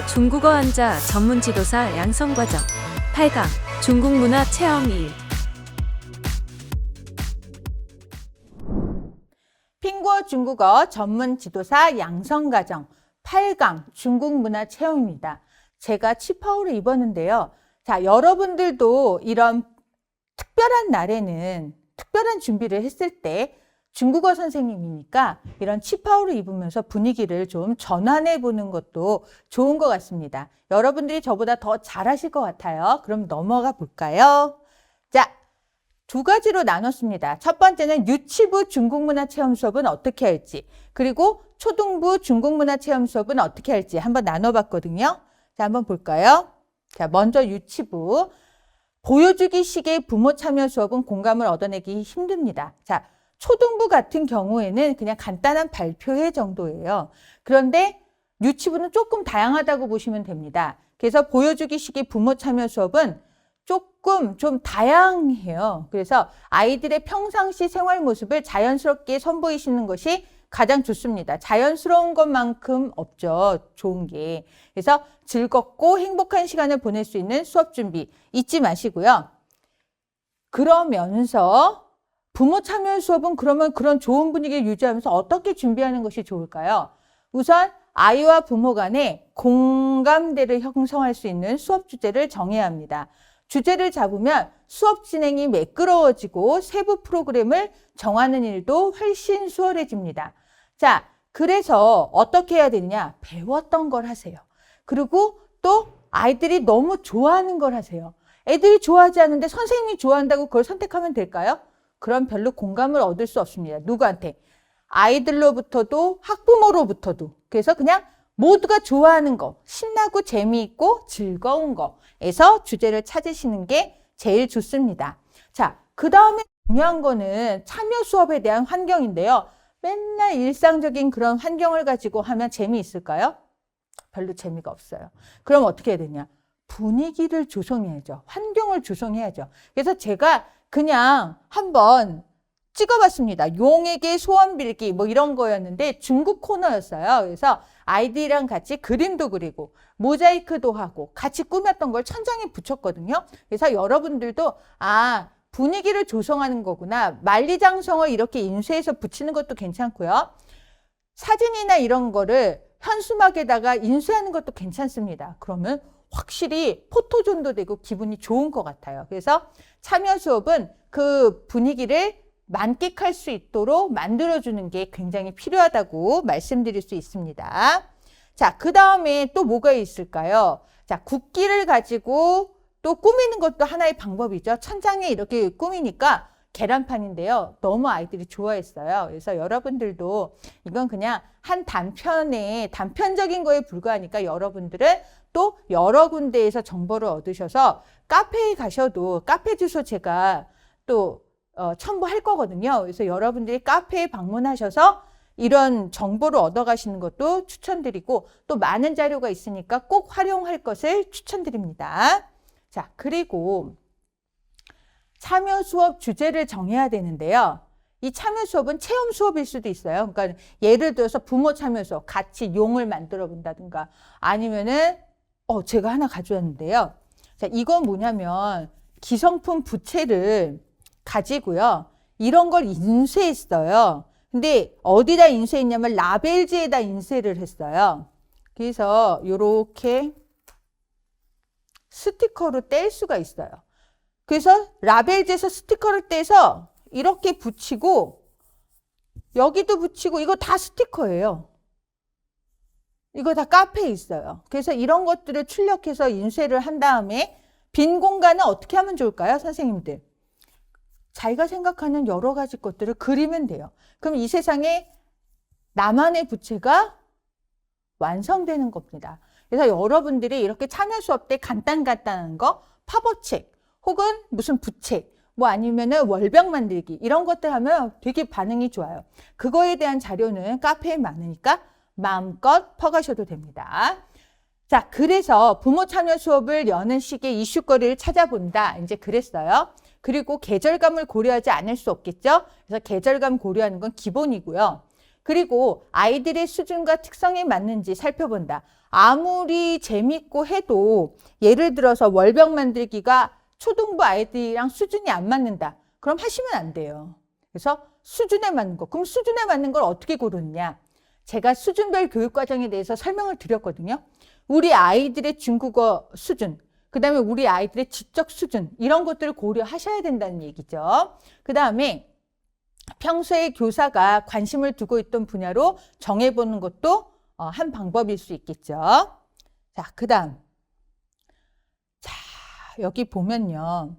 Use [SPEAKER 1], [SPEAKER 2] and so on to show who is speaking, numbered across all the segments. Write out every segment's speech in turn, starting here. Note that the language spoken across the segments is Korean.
[SPEAKER 1] 중국어 한자 전문 지도사 양성과정 8강 중국 문화 체험 2.
[SPEAKER 2] 핑구어 중국어 전문 지도사 양성과정 8강 중국 문화 체험입니다. 제가 치파오를 입었는데요. 자, 여러분들도 이런 특별한 날에는 특별한 준비를 했을 때 중국어 선생님이니까 이런 치파오를 입으면서 분위기를 좀 전환해 보는 것도 좋은 것 같습니다. 여러분들이 저보다 더 잘하실 것 같아요. 그럼 넘어가 볼까요? 자, 두 가지로 나눴습니다. 첫 번째는 유치부 중국문화 체험 수업은 어떻게 할지, 그리고 초등부 중국문화 체험 수업은 어떻게 할지 한번 나눠봤거든요. 자, 한번 볼까요? 자, 먼저 유치부. 보여주기 식의 부모 참여 수업은 공감을 얻어내기 힘듭니다. 자, 초등부 같은 경우에는 그냥 간단한 발표회 정도예요. 그런데 유치부는 조금 다양하다고 보시면 됩니다. 그래서 보여주기 식의 부모 참여 수업은 조금 좀 다양해요. 그래서 아이들의 평상시 생활 모습을 자연스럽게 선보이시는 것이 가장 좋습니다. 자연스러운 것만큼 없죠. 좋은 게. 그래서 즐겁고 행복한 시간을 보낼 수 있는 수업 준비 잊지 마시고요. 그러면서 부모 참여 수업은 그러면 그런 좋은 분위기를 유지하면서 어떻게 준비하는 것이 좋을까요? 우선 아이와 부모 간에 공감대를 형성할 수 있는 수업 주제를 정해야 합니다. 주제를 잡으면 수업 진행이 매끄러워지고 세부 프로그램을 정하는 일도 훨씬 수월해집니다. 자, 그래서 어떻게 해야 되느냐? 배웠던 걸 하세요. 그리고 또 아이들이 너무 좋아하는 걸 하세요. 애들이 좋아하지 않는데 선생님이 좋아한다고 그걸 선택하면 될까요? 그럼 별로 공감을 얻을 수 없습니다. 누구한테? 아이들로부터도 학부모로부터도. 그래서 그냥 모두가 좋아하는 거, 신나고 재미있고 즐거운 거에서 주제를 찾으시는 게 제일 좋습니다. 자, 그 다음에 중요한 거는 참여 수업에 대한 환경인데요. 맨날 일상적인 그런 환경을 가지고 하면 재미있을까요? 별로 재미가 없어요. 그럼 어떻게 해야 되냐? 분위기를 조성해야죠. 환경을 조성해야죠. 그래서 제가 그냥 한번 찍어봤습니다. 용에게 소원 빌기 뭐 이런 거였는데 중국 코너였어요. 그래서 아이들이랑 같이 그림도 그리고 모자이크도 하고 같이 꾸몄던 걸 천장에 붙였거든요. 그래서 여러분들도 분위기를 조성하는 거구나. 만리장성을 이렇게 인쇄해서 붙이는 것도 괜찮고요. 사진이나 이런 거를 현수막에다가 인쇄하는 것도 괜찮습니다. 그러면 확실히 포토존도 되고 기분이 좋은 것 같아요. 그래서 참여 수업은 그 분위기를 만끽할 수 있도록 만들어주는 게 굉장히 필요하다고 말씀드릴 수 있습니다. 자, 그 다음에 또 뭐가 있을까요? 자, 국기를 가지고 또 꾸미는 것도 하나의 방법이죠. 천장에 이렇게 꾸미니까 계란판인데요. 너무 아이들이 좋아했어요. 그래서 여러분들도 이건 그냥 한 단편적인 거에 불과하니까 여러분들은 또 여러 군데에서 정보를 얻으셔서 카페에 가셔도 카페 주소 제가 또 첨부할 거거든요. 그래서 여러분들이 카페에 방문하셔서 이런 정보를 얻어가시는 것도 추천드리고 또 많은 자료가 있으니까 꼭 활용할 것을 추천드립니다. 자, 그리고 참여 수업 주제를 정해야 되는데요. 이 참여 수업은 체험 수업일 수도 있어요. 그러니까 예를 들어서 부모 참여 수업, 같이 용을 만들어 본다든가 아니면은 제가 하나 가져왔는데요. 자, 이건 뭐냐면 기성품 부채를 가지고요. 이런 걸 인쇄했어요. 근데 어디다 인쇄했냐면 라벨지에다 인쇄를 했어요. 그래서 이렇게 스티커로 뗄 수가 있어요. 그래서 라벨지에서 스티커를 떼서 이렇게 붙이고 여기도 붙이고 이거 다 스티커예요. 이거 다 카페에 있어요. 그래서 이런 것들을 출력해서 인쇄를 한 다음에 빈 공간은 어떻게 하면 좋을까요? 선생님들. 자기가 생각하는 여러 가지 것들을 그리면 돼요. 그럼 이 세상에 나만의 부채가 완성되는 겁니다. 그래서 여러분들이 이렇게 참여 수업 때 간단한 거, 팝업책 혹은 무슨 부책 뭐 아니면은 월병 만들기 이런 것들 하면 되게 반응이 좋아요. 그거에 대한 자료는 카페에 많으니까 마음껏 퍼가셔도 됩니다. 자, 그래서 부모 참여 수업을 여는 식의 이슈거리를 찾아본다. 이제 그랬어요. 그리고 계절감을 고려하지 않을 수 없겠죠. 그래서 계절감 고려하는 건 기본이고요. 그리고 아이들의 수준과 특성에 맞는지 살펴본다. 아무리 재밌고 해도 예를 들어서 월병 만들기가 초등부 아이들이랑 수준이 안 맞는다. 그럼 하시면 안 돼요. 그래서 수준에 맞는 거. 그럼 수준에 맞는 걸 어떻게 고르느냐. 제가 수준별 교육과정에 대해서 설명을 드렸거든요. 우리 아이들의 중국어 수준, 그 다음에 우리 아이들의 지적 수준, 이런 것들을 고려하셔야 된다는 얘기죠. 그 다음에 평소에 교사가 관심을 두고 있던 분야로 정해보는 것도 한 방법일 수 있겠죠. 자, 그 다음. 자, 여기 보면요.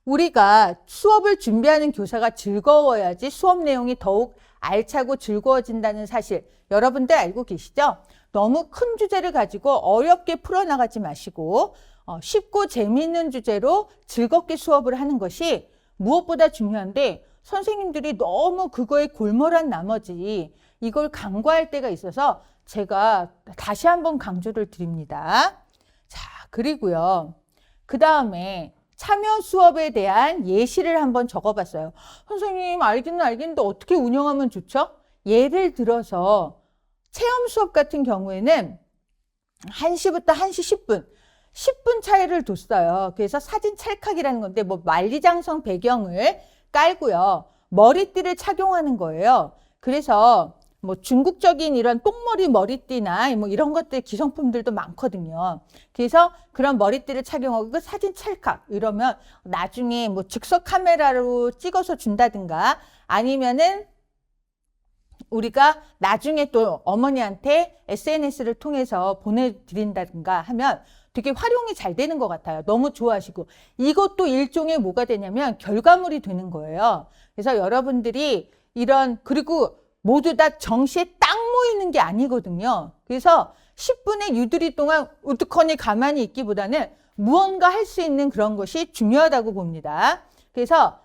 [SPEAKER 2] 우리가 수업을 준비하는 교사가 즐거워야지 수업 내용이 더욱 알차고 즐거워진다는 사실 여러분들 알고 계시죠? 너무 큰 주제를 가지고 어렵게 풀어나가지 마시고 쉽고 재미있는 주제로 즐겁게 수업을 하는 것이 무엇보다 중요한데 선생님들이 너무 그거에 골몰한 나머지 이걸 간과할 때가 있어서 제가 다시 한번 강조를 드립니다. 자, 그리고요. 그 다음에 참여 수업에 대한 예시를 한번 적어봤어요. 선생님 알기는 알겠는데 어떻게 운영하면 좋죠? 예를 들어서 체험 수업 같은 경우에는 1시부터 1시 10분, 10분 차이를 뒀어요. 그래서 사진 찰칵이라는 건데 뭐 만리장성 배경을 깔고요. 머리띠를 착용하는 거예요. 그래서 뭐 중국적인 이런 똥머리 머리띠나 뭐 이런 것들 기성품들도 많거든요. 그래서 그런 머리띠를 착용하고 그 사진 찰칵 이러면 나중에 뭐 즉석 카메라로 찍어서 준다든가 아니면은 우리가 나중에 또 어머니한테 SNS를 통해서 보내드린다든가 하면 되게 활용이 잘 되는 것 같아요. 너무 좋아하시고. 이것도 일종의 뭐가 되냐면 결과물이 되는 거예요. 그래서 여러분들이 이런, 그리고 모두 다 정시에 딱 모이는 게 아니거든요. 그래서 10분의 유두리 동안 우두커니 가만히 있기보다는 무언가 할 수 있는 그런 것이 중요하다고 봅니다. 그래서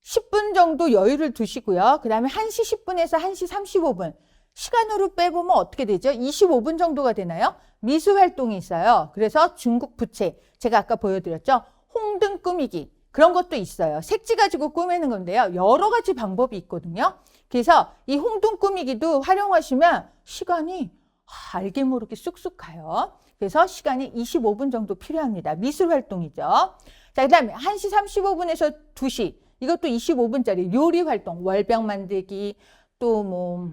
[SPEAKER 2] 10분 정도 여유를 두시고요. 그 다음에 1시 10분에서 1시 35분. 시간으로 빼보면 어떻게 되죠? 25분 정도가 되나요? 미술 활동이 있어요. 그래서 중국 부채, 제가 아까 보여드렸죠? 홍등 꾸미기. 그런 것도 있어요. 색지 가지고 꾸미는 건데요. 여러 가지 방법이 있거든요. 그래서 이 홍등 꾸미기도 활용하시면 시간이 알게 모르게 쑥쑥 가요. 그래서 시간이 25분 정도 필요합니다. 미술 활동이죠. 자, 그 다음에 1시 35분에서 2시. 이것도 25분짜리 요리 활동, 월병 만들기, 또 뭐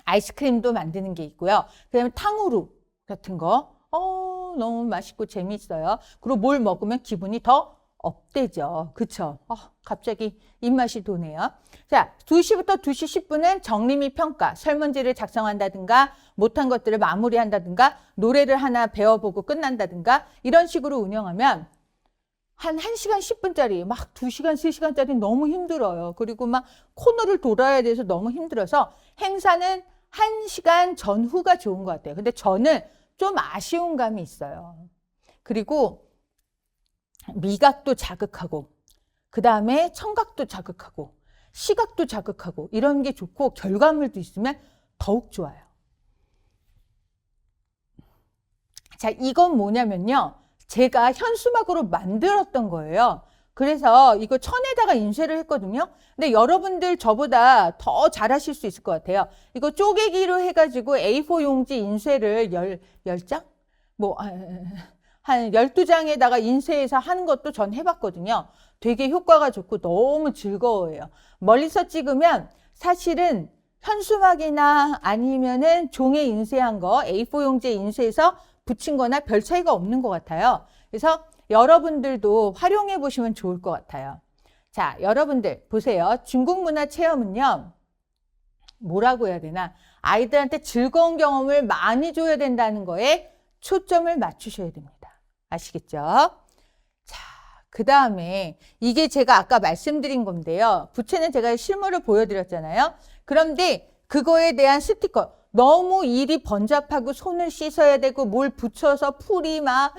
[SPEAKER 2] 아이스크림도 만드는 게 있고요. 그 다음에 탕후루 같은 거. 너무 맛있고 재미있어요. 그리고 뭘 먹으면 기분이 더 업되죠. 그쵸? 갑자기 입맛이 도네요. 자, 2시부터 2시 10분은 정리 및 평가, 설문지를 작성한다든가 못한 것들을 마무리한다든가 노래를 하나 배워보고 끝난다든가 이런 식으로 운영하면 한 1시간 10분짜리 막 2시간, 3시간짜리 너무 힘들어요. 그리고 막 코너를 돌아야 돼서 너무 힘들어서 행사는 1시간 전후가 좋은 것 같아요. 근데 저는 좀 아쉬운 감이 있어요. 그리고 미각도 자극하고 그 다음에 청각도 자극하고 시각도 자극하고 이런 게 좋고 결과물도 있으면 더욱 좋아요. 자, 이건 뭐냐면요. 제가 현수막으로 만들었던 거예요. 그래서 이거 천에다가 인쇄를 했거든요. 근데 여러분들 저보다 더 잘하실 수 있을 것 같아요. 이거 쪼개기로 해가지고 A4 용지 인쇄를 10장? 뭐 한 12장에다가 인쇄해서 하는 것도 전 해봤거든요. 되게 효과가 좋고 너무 즐거워요. 멀리서 찍으면 사실은 현수막이나 아니면은 종에 인쇄한 거 A4 용지에 인쇄해서 붙인 거나 별 차이가 없는 것 같아요. 그래서 여러분들도 활용해 보시면 좋을 것 같아요. 자, 여러분들 보세요. 중국 문화 체험은요. 뭐라고 해야 되나? 아이들한테 즐거운 경험을 많이 줘야 된다는 거에 초점을 맞추셔야 됩니다. 아시겠죠? 자, 그 다음에 이게 제가 아까 말씀드린 건데요. 부채는 제가 실물을 보여드렸잖아요. 그런데 그거에 대한 스티커. 너무 일이 번잡하고 손을 씻어야 되고 뭘 붙여서 풀이 막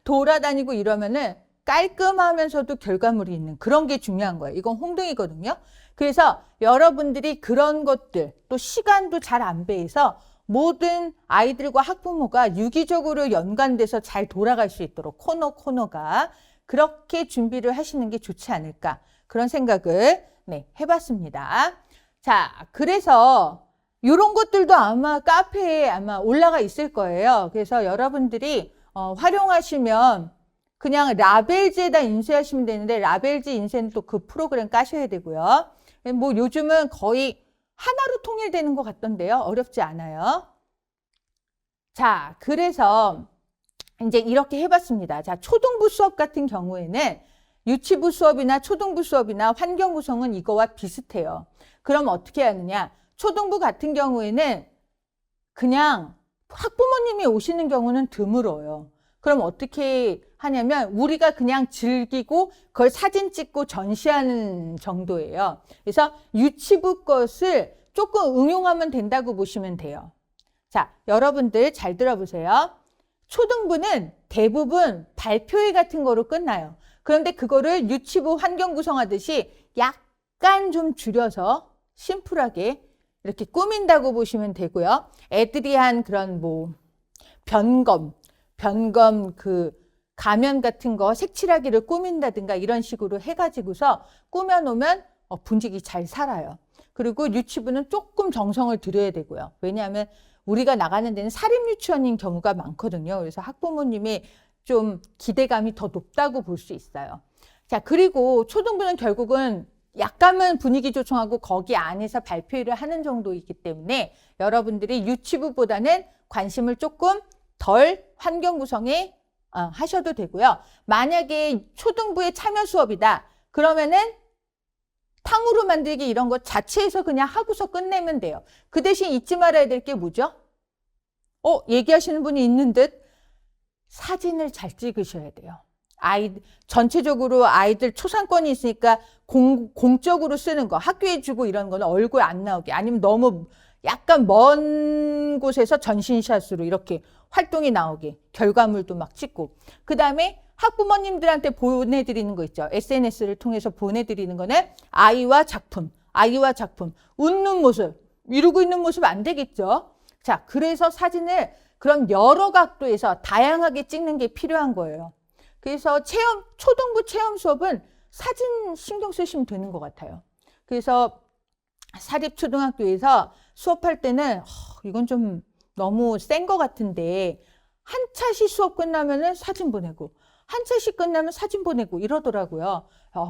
[SPEAKER 2] 돌아다니고 이러면은 깔끔하면서도 결과물이 있는 그런 게 중요한 거예요. 이건 홍등이거든요. 그래서 여러분들이 그런 것들 또 시간도 잘 안 배해서 모든 아이들과 학부모가 유기적으로 연관돼서 잘 돌아갈 수 있도록 코너가 그렇게 준비를 하시는 게 좋지 않을까 그런 생각을 네, 해봤습니다. 자, 그래서 이런 것들도 아마 카페에 아마 올라가 있을 거예요. 그래서 여러분들이 활용하시면 그냥 라벨지에다 인쇄하시면 되는데 라벨지 인쇄는 또 그 프로그램 까셔야 되고요. 뭐 요즘은 거의 하나로 통일되는 것 같던데요. 어렵지 않아요. 자, 그래서 이제 이렇게 해봤습니다. 자, 초등부 수업 같은 경우에는 유치부 수업이나 초등부 수업이나 환경 구성은 이거와 비슷해요. 그럼 어떻게 하느냐? 초등부 같은 경우에는 그냥 학부모님이 오시는 경우는 드물어요. 그럼 어떻게 하냐면 우리가 그냥 즐기고 그걸 사진 찍고 전시하는 정도예요. 그래서 유치부 것을 조금 응용하면 된다고 보시면 돼요. 자, 여러분들 잘 들어보세요. 초등부는 대부분 발표회 같은 거로 끝나요. 그런데 그거를 유치부 환경 구성하듯이 약간 좀 줄여서 심플하게 이렇게 꾸민다고 보시면 되고요. 애들이 한 그런 뭐 변검 그 가면 같은 거 색칠하기를 꾸민다든가 이런 식으로 해가지고서 꾸며놓으면 분위기 잘 살아요. 그리고 유치부는 조금 정성을 들여야 되고요. 왜냐하면 우리가 나가는 데는 사립유치원인 경우가 많거든요. 그래서 학부모님이 좀 기대감이 더 높다고 볼 수 있어요. 자, 그리고 초등부는 결국은 약간은 분위기 조성하고 거기 안에서 발표를 하는 정도이기 때문에 여러분들이 유치부보다는 관심을 조금 덜 환경 구성에 하셔도 되고요. 만약에 초등부의 참여 수업이다. 그러면은 탕후루 만들기 이런 거 자체에서 그냥 하고서 끝내면 돼요. 그 대신 잊지 말아야 될 게 뭐죠? 얘기하시는 분이 있는 듯 사진을 잘 찍으셔야 돼요. 전체적으로 아이들 초상권이 있으니까 공적으로 쓰는 거, 학교에 주고 이런 거는 얼굴 안 나오게, 아니면 너무 약간 먼 곳에서 전신샷으로 이렇게 활동이 나오게, 결과물도 막 찍고. 그 다음에 학부모님들한테 보내드리는 거 있죠. SNS를 통해서 보내드리는 거는 아이와 작품, 웃는 모습, 이러고 있는 모습 안 되겠죠. 자, 그래서 사진을 그런 여러 각도에서 다양하게 찍는 게 필요한 거예요. 그래서 초등부 체험 수업은 사진 신경 쓰시면 되는 것 같아요. 그래서 사립초등학교에서 수업할 때는 이건 좀 너무 센 것 같은데 한 차씩 수업 끝나면은 사진 보내고 한 차씩 끝나면 사진 보내고 이러더라고요.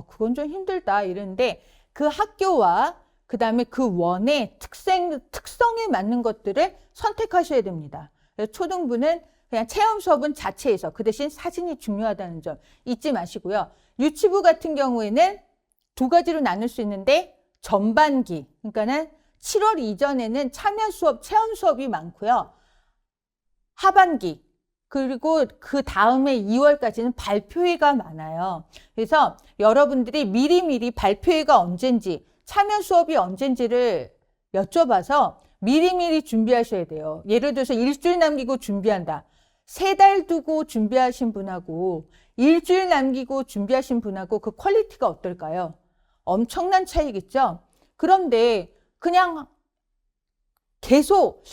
[SPEAKER 2] 그건 좀 힘들다 이러는데 그 학교와 그 다음에 그 원의 특성에 맞는 것들을 선택하셔야 됩니다. 그래서 초등부는 그냥 체험 수업은 자체에서 그 대신 사진이 중요하다는 점 잊지 마시고요. 유치부 같은 경우에는 두 가지로 나눌 수 있는데 전반기, 그러니까는 7월 이전에는 참여 수업, 체험 수업이 많고요. 하반기, 그리고 그 다음에 2월까지는 발표회가 많아요. 그래서 여러분들이 미리미리 발표회가 언젠지, 참여 수업이 언젠지를 여쭤봐서 미리미리 준비하셔야 돼요. 예를 들어서 일주일 남기고 준비한다. 3달 두고 준비하신 분하고 일주일 남기고 준비하신 분하고 그 퀄리티가 어떨까요? 엄청난 차이겠죠? 그런데 그냥 계속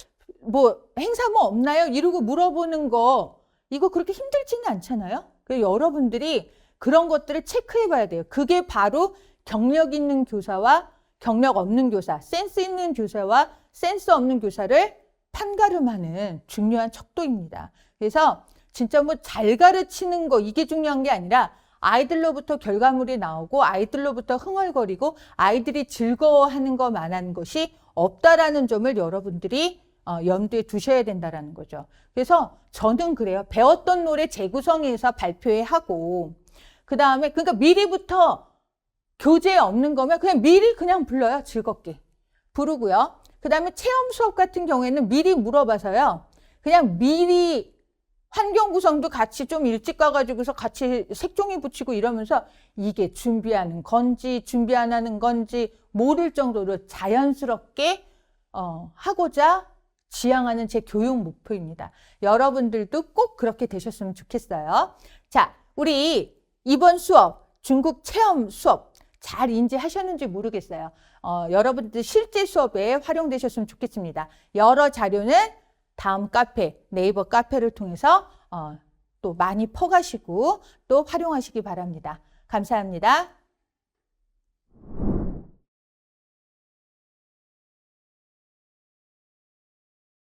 [SPEAKER 2] 뭐 행사 뭐 없나요? 이러고 물어보는 거 이거 그렇게 힘들지는 않잖아요? 그래서 여러분들이 그런 것들을 체크해 봐야 돼요. 그게 바로 경력 있는 교사와 경력 없는 교사, 센스 있는 교사와 센스 없는 교사를 판가름하는 중요한 척도입니다. 그래서 진짜 뭐 잘 가르치는 거 이게 중요한 게 아니라 아이들로부터 결과물이 나오고 아이들로부터 흥얼거리고 아이들이 즐거워하는 것만한 것이 없다라는 점을 여러분들이 염두에 두셔야 된다라는 거죠. 그래서 저는 그래요. 배웠던 노래 재구성해서 발표회 하고 그 다음에 그러니까 미리부터 교재에 없는 거면 그냥 미리 그냥 불러요. 즐겁게 부르고요. 그 다음에 체험 수업 같은 경우에는 미리 물어봐서요. 그냥 미리 환경 구성도 같이 좀 일찍 가가지고서 같이 색종이 붙이고 이러면서 이게 준비하는 건지 준비 안 하는 건지 모를 정도로 자연스럽게 하고자 지향하는 제 교육 목표입니다. 여러분들도 꼭 그렇게 되셨으면 좋겠어요. 자, 우리 이번 수업 중국 체험 수업 잘 인지하셨는지 모르겠어요. 여러분들 실제 수업에 활용되셨으면 좋겠습니다. 여러 자료는 다음 카페, 네이버 카페를 통해서 또 많이 퍼가시고 또 활용하시기 바랍니다. 감사합니다.